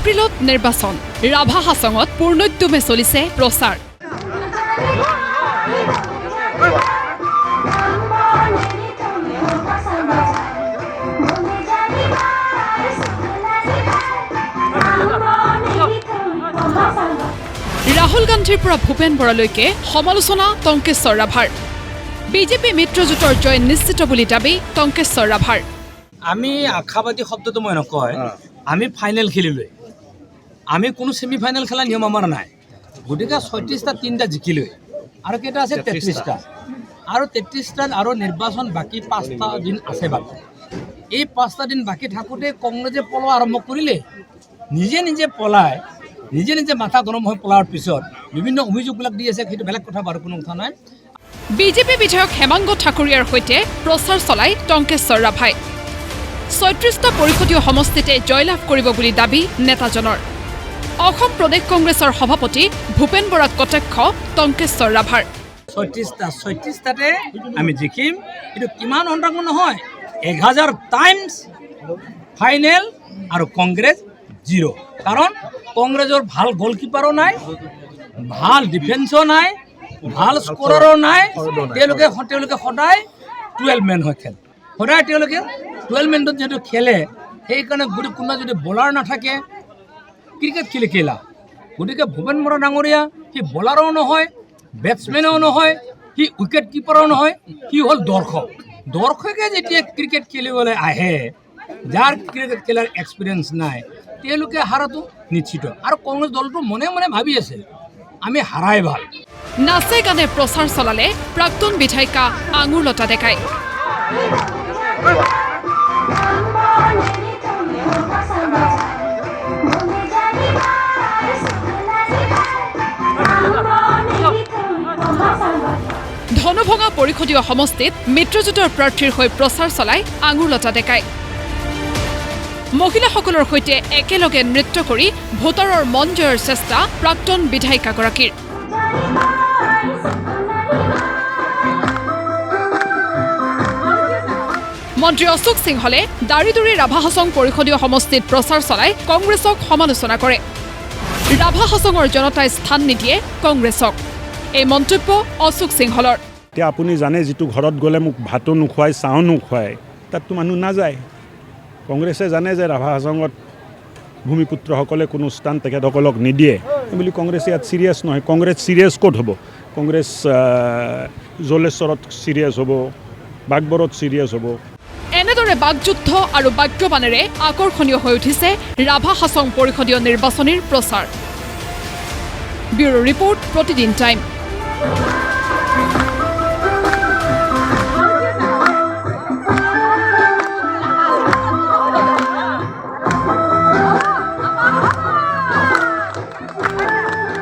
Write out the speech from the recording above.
এপ্ৰিলত নিৰ্বাচন ৰাভা হাছঙত পূৰ্ণোদ্যমে চলিছে প্ৰচাৰ ৰাহুল গান্ধীৰ পৰা ভূপেন বৰালৈকে সমালোচনা টংকেশ্বৰ ৰাভাৰ বিজেপি মিত্ৰজোঁটৰ জয় নিশ্চিত বুলি দাবী টংকেশ্বৰ ৰাভাৰ আমি আশাবাদী শব্দটো মই নকয় আমি ফাইনেল খেলিলৈ আমি কোনো ছেমি ফাইনেল খেলা নিয়ম আমাৰ নাই গতিকে ৩৬টা ৩টা জিকিলৈ আৰু কেইটা আছে ৩৩টা আৰু ৩৩টাত আৰু নিৰ্বাচন বাকী ৫টা দিন আছে বাকী এই ৫টা দিন বাকী থাকোঁতে কংগ্ৰেছে পলোৱা আৰম্ভ কৰিলে নিজে নিজে পলায় নিজে নিজে মাথা গৰম হৈ পলাৰ পিছত বিভিন্ন অভিযোগবিলাক দি আছে সেইটো বেলেগ কথা বাৰু কোনো কথা নাই বিজেপি বিধায়ক হেমাংগ ঠাকুৰীয়াৰ সৈতে প্ৰচাৰ চলাই টংকেশ্বৰ ৰাভাই ৩৬টা পৰিষদীয় সমষ্টিতে জয়লাভ কৰিব বুলি দাবী নেতাজনৰ অসম প্ৰদেশ কংগ্ৰেছৰ সভাপতি ভূপেন বৰাক কটাক্ষ টংকেশ্বৰ ৰাভাৰ ৩৬টাতে আমি জিকিম কিন্তু কিমান অন্তংগ নহয় ১০০০ টাইমছ ফাইনেল আৰু কংগ্ৰেছ 0 কাৰণ কংগ্ৰেছৰ ভাল গলকিপাৰো নাই ভাল ডিফেন্সো নাই ভাল স্কোৰাৰো নাই তেওঁলোকে সদায় 12 মেন হৈ খেলে সদায় তেওঁলোকে 12 মেনত যেহেতু খেলে সেইকাৰণে যদি কোনোবা যদি বলাৰ নাথাকে ক্ৰিকেট খেলি খেলা গতিকে ভূপেন বৰা ডাঙৰীয়া সি বলাৰো নহয় বেটছমেনো নহয় সি উইকেট কিপাৰো নহয় সি হ'ল দৰ্শকে যেতিয়া ক্ৰিকেট খেলিবলৈ আহে যাৰ ক্ৰিকেট খেলাৰ এক্সপিৰিয়েঞ্চ নাই তেওঁলোকে হাৰাটো নিশ্চিত আৰু কংগ্ৰেছ দলটো মনে মনে ভাবি আছে আমি হাৰাই ভাল নাচে গানে প্ৰচাৰ চলালে প্ৰাক্তন বিধায়িকা আঙুৰলতা ডেকাই ধনুভঙা পৰিষদীয় সমষ্টিত মিত্ৰজোঁটৰ প্ৰাৰ্থীৰ হৈ প্ৰচাৰ চলাই আঙুৰলতা ডেকাই মহিলাসকলৰ সৈতে একেলগে নৃত্য কৰি ভোটাৰৰ মন জয়ৰ চেষ্টা প্ৰাক্তন বিধায়িকাগৰাকীৰ মন্ত্ৰী অশোক সিংহলে দাৰিদুৰি ৰাভা হাছং পৰিষদীয় সমষ্টিত প্ৰচাৰ চলাই কংগ্ৰেছক সমালোচনা কৰে ৰাভা হাছঙৰ জনতাই স্থান নিদিয়ে কংগ্ৰেছক এই মন্তব্য অশোক সিংহলৰ এতিয়া আপুনি জানে যিটো ঘৰত গ'লে মোক ভাতো নোখোৱাই চাহো নোখোৱাই তাততো মানুহ নাযায় কংগ্ৰেছে জানে যে ৰাভা হাছঙত ভূমিপুত্ৰসকলে কোনো স্থান তেখেতসকলক নিদিয়ে বুলি কংগ্ৰেছে ইয়াত ছিৰিয়াছ নহয় কংগ্ৰেছ ছিৰিয়াছ ক'ত হ'ব কংগ্ৰেছ জলেশ্বৰত ছিৰিয়াছ হ'ব বাগবৰত ছিৰিয়াছ হ'ব এনেদৰে বাকযুদ্ধ আৰু বাক্যবাণেৰে আকৰ্ষণীয় হৈ উঠিছে ৰাভা হাছং পৰিষদীয় নিৰ্বাচনীৰ প্ৰচাৰ ব্যুৰো ৰিপৰ্ট প্ৰতিদিন টাইম